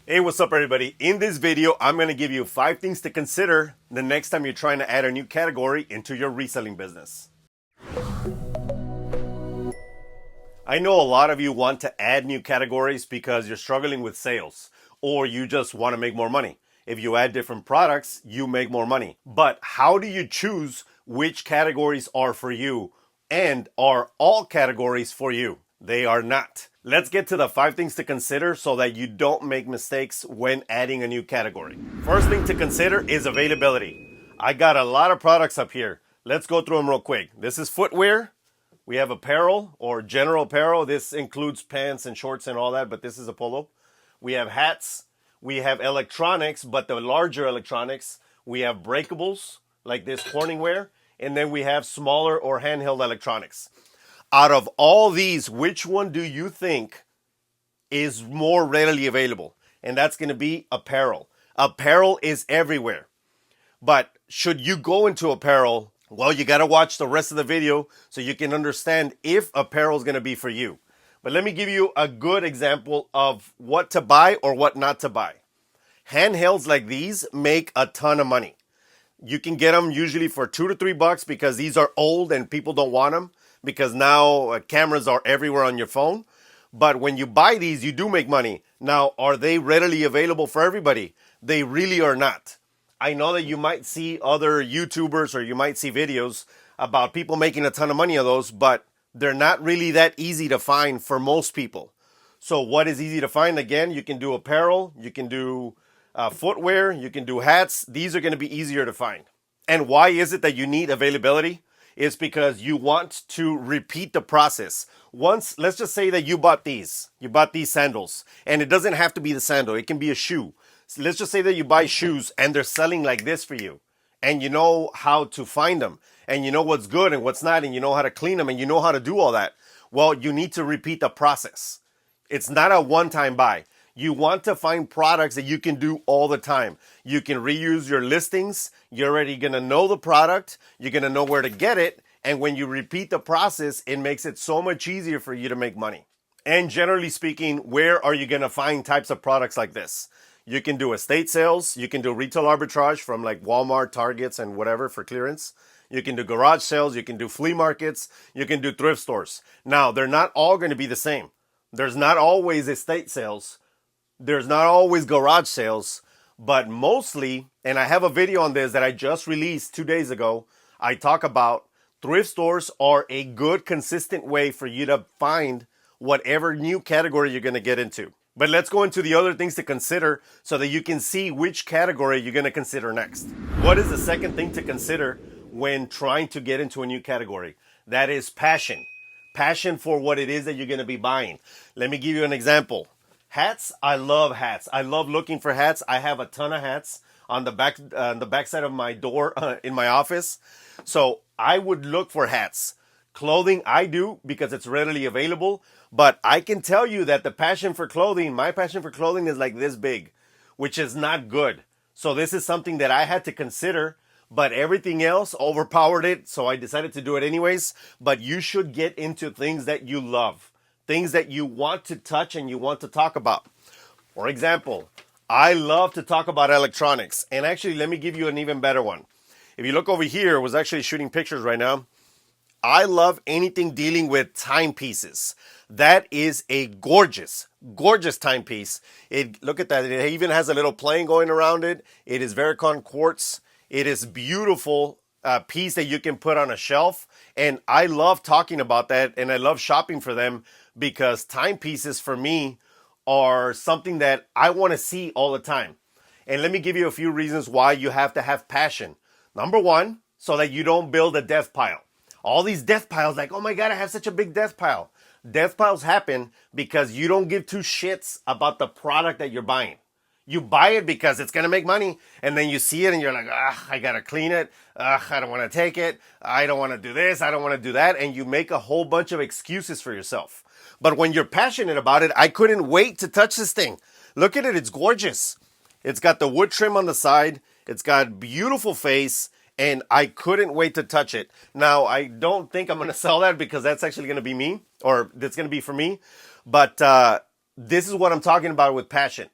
Hey, what's up everybody? In this video, I'm going to give you 5 things to consider the next time you're trying to add a new category into your reselling business. I know a lot of you want to add new categories because you're struggling with sales or you just want to make more money. If you add different products, you make more money. But how do you choose which categories are for you, and are all categories for you? They are not. Let's get to the 5 things to consider so that you don't make mistakes when adding a new category. First thing to consider is availability. I got a lot of products up here. Let's go through them real quick. This is footwear. We have apparel or general apparel. This includes pants and shorts and all that, but this is a polo. We have hats. We have electronics, but the larger electronics. We have breakables, like this Corningware. And then we have smaller or handheld electronics. Out of all these, which one do you think is more readily available? And that's going to be apparel. Apparel is everywhere. But should you go into apparel? Well, you got to watch the rest of the video so you can understand if apparel is going to be for you. But let me give you a good example of what to buy or what not to buy. Handhelds like these make a ton of money. You can get them usually for $2 to $3 because these are old and people don't want them because now cameras are everywhere on your phone. But when you buy these, you do make money. Now, are they readily available for everybody? They really are not. I know that you might see other YouTubers or you might see videos about people making a ton of money of those, but they're not really that easy to find for most people. So what is easy to find? Again, you can do apparel, you can do footwear, you can do hats. These are going to be easier to find. And why is it that you need availability? It's because you want to repeat the process. Once, let's just say that you bought these sandals, and it doesn't have to be the sandal, it can be a shoe. So let's just say that you buy shoes and they're selling like this for you, and you know how to find them, and you know what's good and what's not, and you know how to clean them, and you know how to do all that. Well, you need to repeat the process. It's not a one-time buy. You want to find products that you can do all the time. You can reuse your listings. You're already going to know the product. You're going to know where to get it. And when you repeat the process, it makes it so much easier for you to make money. And generally speaking, where are you going to find types of products like this? You can do estate sales. You can do retail arbitrage from like Walmart, Targets, and whatever for clearance. You can do garage sales. You can do flea markets. You can do thrift stores. Now, they're not all going to be the same. There's not always estate sales. There's not always garage sales, but mostly, and I have a video on this that I just released 2 days ago, I talk about thrift stores are a good, consistent way for you to find whatever new category you're going to get into. But let's go into the other things to consider so that you can see which category you're going to consider next. What is the second thing to consider when trying to get into a new category? That is passion. Passion for what it is that you're going to be buying. Let me give you an example. Hats, I love hats. I love looking for hats. I have a ton of hats on the back side of my door in my office. So I would look for hats. Clothing, I do because it's readily available. But I can tell you that my passion for clothing is like this big, which is not good. So this is something that I had to consider, but everything else overpowered it. So I decided to do it anyways. But you should get into things that you love. Things that you want to touch and you want to talk about. For example, I love to talk about electronics. And actually, let me give you an even better one. If you look over here, I was actually shooting pictures right now. I love anything dealing with timepieces. That is a gorgeous, gorgeous timepiece. Look at that. It even has a little plane going around it. It is Vericon quartz. It is beautiful piece that you can put on a shelf. And I love talking about that, and I love shopping for them because timepieces for me are something that I want to see all the time. And let me give you a few reasons why you have to have passion. Number one, so that you don't build a death pile. All these death piles, like, oh my God, I have such a big death pile. Death piles happen because you don't give two shits about the product that you're buying. You buy it because it's going to make money, and then you see it and you're like, I got to clean it. I don't want to take it. I don't want to do this. I don't want to do that. And you make a whole bunch of excuses for yourself. But when you're passionate about it, I couldn't wait to touch this thing. Look at it. It's gorgeous. It's got the wood trim on the side. It's got beautiful face, and I couldn't wait to touch it. Now, I don't think I'm going to sell that because that's actually going to be me, or that's going to be for me. But this is what I'm talking about with passion.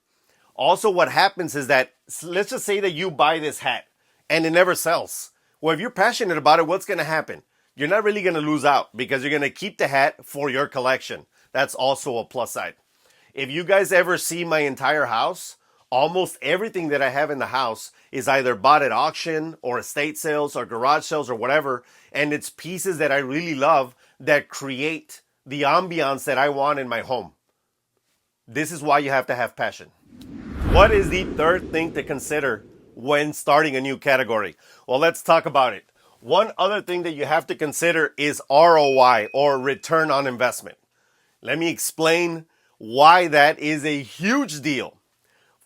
Also, what happens is that, let's just say that you buy this hat and it never sells. Well, if you're passionate about it, what's going to happen? You're not really going to lose out because you're going to keep the hat for your collection. That's also a plus side. If you guys ever see my entire house, almost everything that I have in the house is either bought at auction or estate sales or garage sales or whatever. And it's pieces that I really love that create the ambiance that I want in my home. This is why you have to have passion. What is the third thing to consider when starting a new category? Well, let's talk about it. One other thing that you have to consider is ROI, or return on investment. Let me explain why that is a huge deal.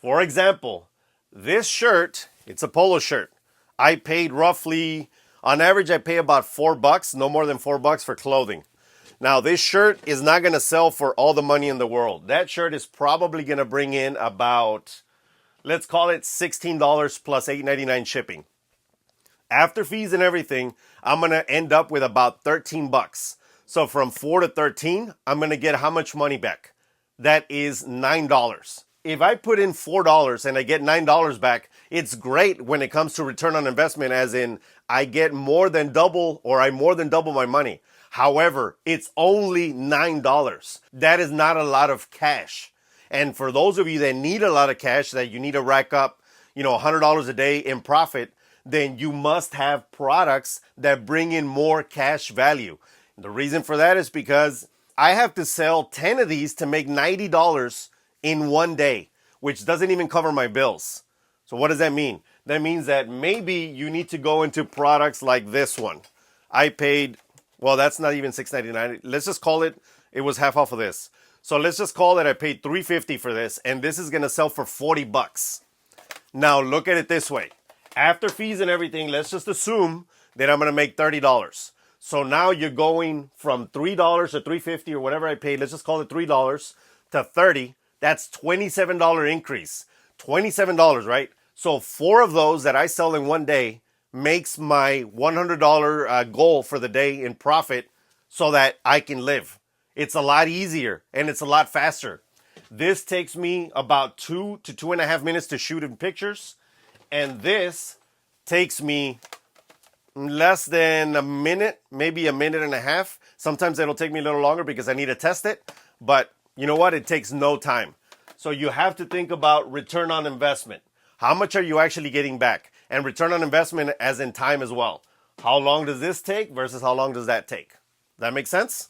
For example, this shirt, it's a polo shirt. I paid roughly, on average, I pay about $4, no more than $4 for clothing. Now, this shirt is not going to sell for all the money in the world. That shirt is probably going to bring in about, let's call it $16 plus $8.99 shipping. After fees and everything, I'm going to end up with about $13. So from 4 to 13, I'm going to get how much money back? That is $9. If I put in $4 and I get $9 back, it's great when it comes to return on investment, as in I get more than double, or I more than double my money. However, it's only $9. That is not a lot of cash. And for those of you that need a lot of cash, that you need to rack up, $100 a day in profit, then you must have products that bring in more cash value. The reason for that is because I have to sell 10 of these to make $90 in one day, which doesn't even cover my bills. So what does that mean? That means that maybe you need to go into products like this one. I paid, well, that's not even $6.99. Let's just call it was half off of this. So let's just call it I paid $3.50 for this, and this is going to sell for $40. Now look at it this way. After fees and everything, let's just assume that I'm going to make $30. So now you're going from $3 to $3.50 or whatever I paid. Let's just call it $3 to $30. That's $27 increase. $27, right? So 4 of those that I sell in one day makes my $100 goal for the day in profit so that I can live. It's a lot easier and it's a lot faster. This takes me about 2 to 2.5 minutes to shoot in pictures. And this takes me less than a minute, maybe a minute and a half. Sometimes it'll take me a little longer because I need to test it. But you know what? It takes no time. So you have to think about return on investment. How much are you actually getting back? And return on investment as in time as well. How long does this take versus how long does that take? Does that make sense?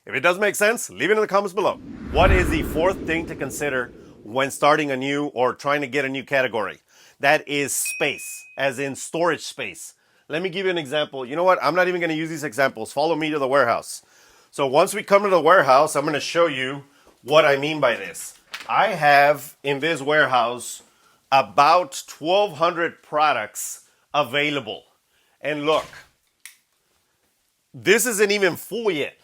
If it does make sense, leave it in the comments below. What is the fourth thing to consider when starting a new or trying to get a new category? That is space, as in storage space. Let me give you an example. You know what? I'm not even going to use these examples. Follow me to the warehouse. So once we come to the warehouse, I'm going to show you what I mean by this. I have in this warehouse about 1,200 products available. And look, this isn't even full yet.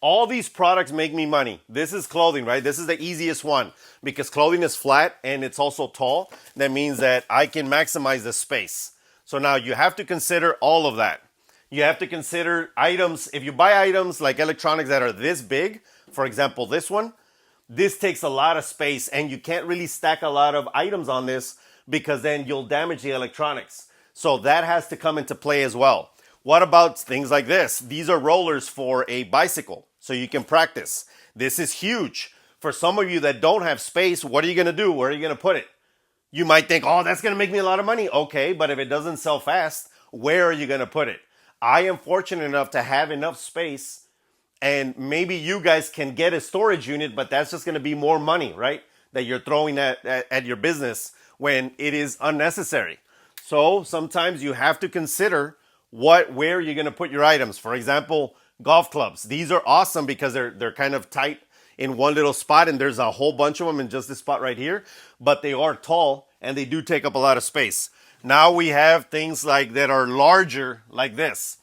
All these products make me money. This is clothing, right? This is the easiest one because clothing is flat and it's also tall. That means that I can maximize the space. So now you have to consider all of that. You have to consider items. If you buy items like electronics that are this big, for example, this one, this takes a lot of space and you can't really stack a lot of items on this because then you'll damage the electronics. So that has to come into play as well. What about things like this? These are rollers for a bicycle, so you can practice. This is huge. For some of you that don't have space, what are you going to do? Where are you going to put it? You might think, oh, that's going to make me a lot of money. Okay, but if it doesn't sell fast, where are you going to put it? I am fortunate enough to have enough space, and maybe you guys can get a storage unit, but that's just going to be more money, right? That you're throwing at your business when it is unnecessary. So sometimes you have to consider where you're going to put your items. For example, golf clubs. These are awesome because they're kind of tight in one little spot, and there's a whole bunch of them in just this spot right here, but they are tall and they do take up a lot of space. Now we have things like that are larger like this.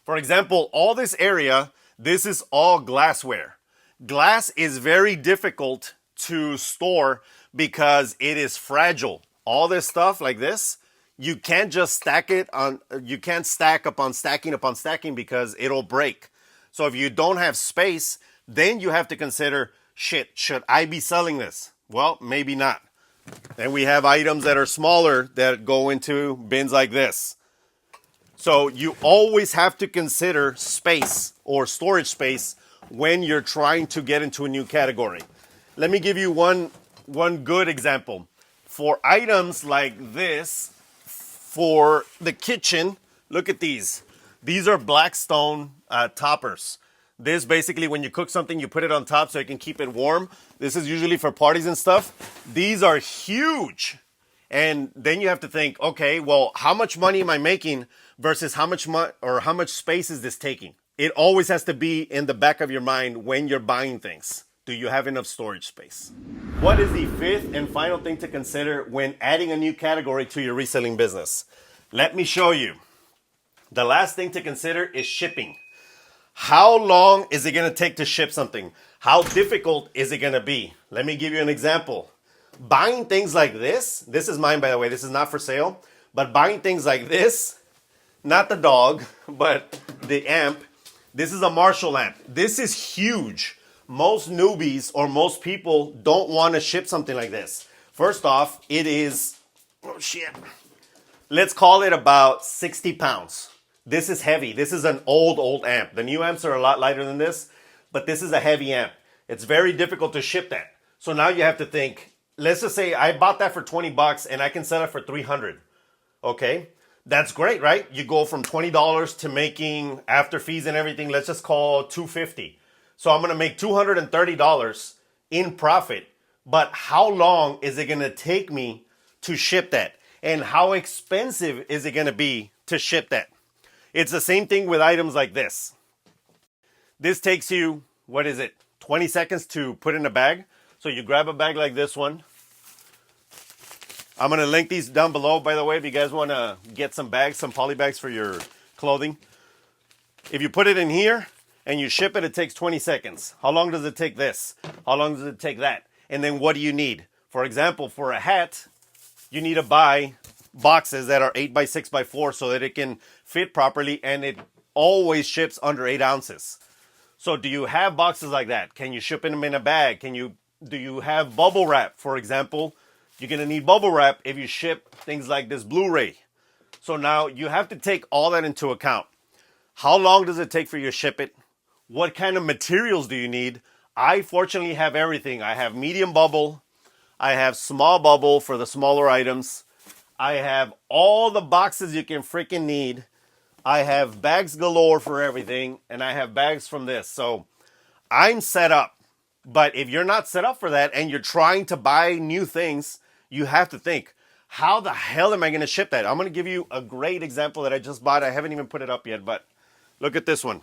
For example, all this area, this is all glassware. Glass is very difficult to store because it is fragile. All this stuff like this, you can't just stack it on, you can't stack upon stacking because it'll break. So if you don't have space, then you have to consider, shit, should I be selling this? Well, maybe not. And we have items that are smaller that go into bins like this. So you always have to consider space or storage space when you're trying to get into a new category. Let me give you one good example. For items like this, for the kitchen, look at these. These are Blackstone toppers. This basically, when you cook something, you put it on top so you can keep it warm. This is usually for parties and stuff. These are huge. And then you have to think, okay, well, how much money am I making versus how much space is this taking? It always has to be in the back of your mind when you're buying things. Do you have enough storage space? What is the fifth and final thing to consider when adding a new category to your reselling business? Let me show you. The last thing to consider is shipping. How long is it going to take to ship something? How difficult is it going to be? Let me give you an example. Buying things like this is mine, by the way, this is not for sale, but buying things like this, not the dog, but the amp, this is a Marshall amp. This is huge. Most newbies or most people don't want to ship something like this. First off, it is, oh shit, let's call it about 60 pounds. This is heavy. This is an old amp. The new amps are a lot lighter than this, but this is a heavy amp. It's very difficult to ship that. So now you have to think, let's just say I bought that for 20 bucks and I can sell it for 300. Okay? That's great, right? You go from $20 to making, after fees and everything, let's just call $250. So I'm going to make $230 in profit. But how long is it going to take me to ship that? And how expensive is it going to be to ship that? It's the same thing with items like this. This takes you, 20 seconds to put in a bag. So you grab a bag like this one. I'm going to link these down below, by the way, if you guys want to get some bags, some poly bags for your clothing. If you put it in here and you ship it, it takes 20 seconds. How long does it take this? How long does it take that? And then what do you need? For example, for a hat, you need to buy boxes that are 8x6x4 so that it can fit properly, and it always ships under 8 ounces. So do you have boxes like that? Can you ship them in a bag? Do you have bubble wrap? For example, you're going to need bubble wrap if you ship things like this Blu-ray. So now you have to take all that into account. How long does it take for you to ship it? What kind of materials do you need? I fortunately have everything. I have medium bubble. I have small bubble for the smaller items. I have all the boxes you can freaking need. I have bags galore for everything. And I have bags from this. So I'm set up. But if you're not set up for that and you're trying to buy new things, you have to think, how the hell am I going to ship that? I'm going to give you a great example that I just bought. I haven't even put it up yet, but look at this one.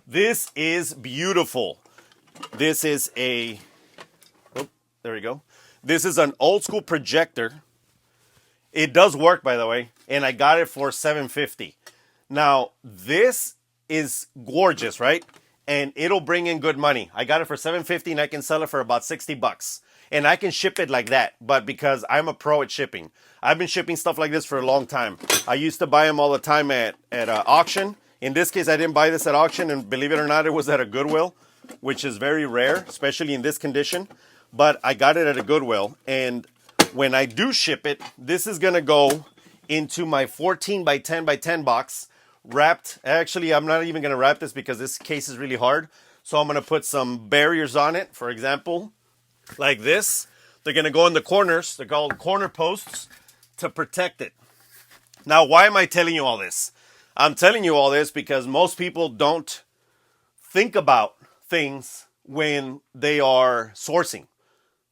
This is beautiful. This is there we go. This is an old school projector. It does work, by the way, and I got it for $750. Now, this is gorgeous, right? And it'll bring in good money. I got it for $750 and I can sell it for about 60 bucks. And I can ship it like that, but because I'm a pro at shipping. I've been shipping stuff like this for a long time. I used to buy them all the time at auction. In this case, I didn't buy this at auction, and believe it or not, it was at a Goodwill, which is very rare, especially in this condition. But I got it at a Goodwill, and when I do ship it, this is going to go into my 14 by 10 by 10 box, wrapped. Actually, I'm not even going to wrap this because this case is really hard. So I'm going to put some barriers on it, for example, like this. They're going to go in the corners. They're called corner posts to protect it. Now, why am I telling you all this? I'm telling you all this because most people don't think about things when they are sourcing.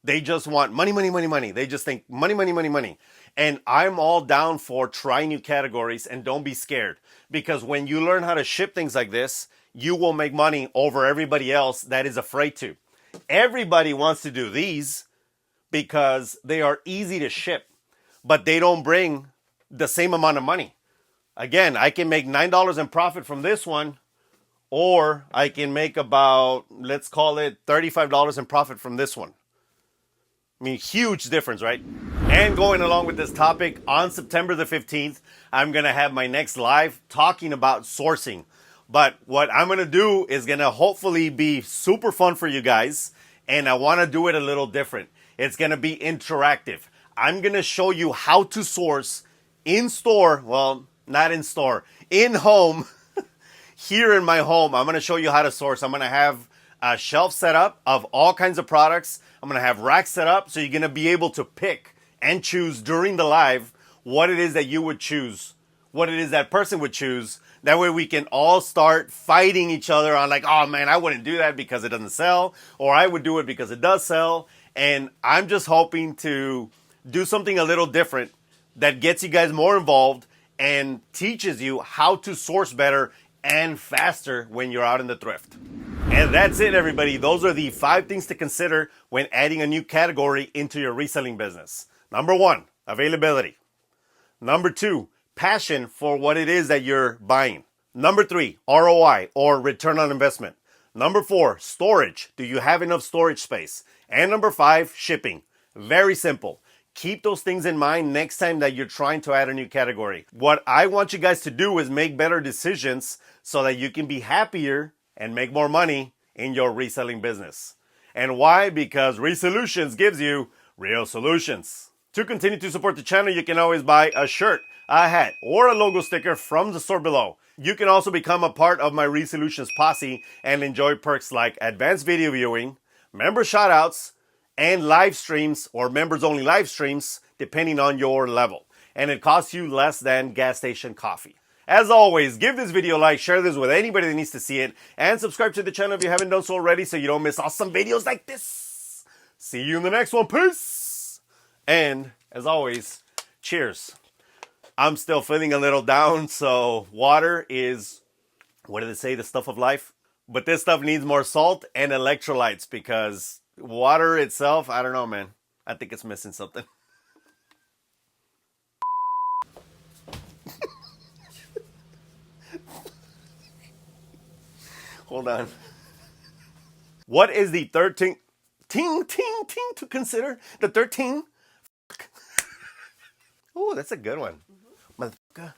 They just want money, money, money, money. They just think money, money, money, money. And I'm all down for trying new categories, and don't be scared. Because when you learn how to ship things like this, you will make money over everybody else that is afraid to. Everybody wants to do these because they are easy to ship, but they don't bring the same amount of money. Again, I can make $9 in profit from this one, or I can make about, let's call it $35 in profit from this one. I mean, huge difference, right? And going along with this topic, on September the 15th, I'm going to have my next live talking about sourcing. But what I'm going to do is going to hopefully be super fun for you guys, and I want to do it a little different. It's going to be interactive. I'm going to show you how to source in store, well, not in store, in home, here in my home. I'm going to show you how to source. I'm going to have a shelf set up of all kinds of products. I'm going to have racks set up so you're going to be able to pick and choose during the live what it is that you would choose, what it is that person would choose. That way we can all start fighting each other on like, oh man, I wouldn't do that because it doesn't sell, or I would do it because it does sell. And I'm just hoping to do something a little different that gets you guys more involved and teaches you how to source better and faster when you're out in the thrift. And that's it, everybody. Those are the 5 things to consider when adding a new category into your reselling business. Number 1, availability. Number 2, passion for what it is that you're buying. Number 3, ROI or return on investment. Number 4, storage. Do you have enough storage space? And number 5, shipping. Very simple. Keep those things in mind next time that you're trying to add a new category. What I want you guys to do is make better decisions so that you can be happier and make more money in your reselling business. And why? Because Resolutions gives you real solutions. To continue to support the channel, you can always buy a shirt, a hat, or a logo sticker from the store below. You can also become a part of my Resolutions posse and enjoy perks like advanced video viewing, member shoutouts, and live streams or members only live streams depending on your level. And it costs you less than gas station coffee. As always, give this video a like, share this with anybody that needs to see it, and subscribe to the channel if you haven't done so already so you don't miss awesome videos like this. See you in the next one. Peace! And as always, cheers. I'm still feeling a little down, so water is, what do they say, the stuff of life? But this stuff needs more salt and electrolytes because water itself, I don't know, man. I think it's missing something. Hold on. What is the third ting to consider? The 13? Oh, that's a good one. Motherfucker.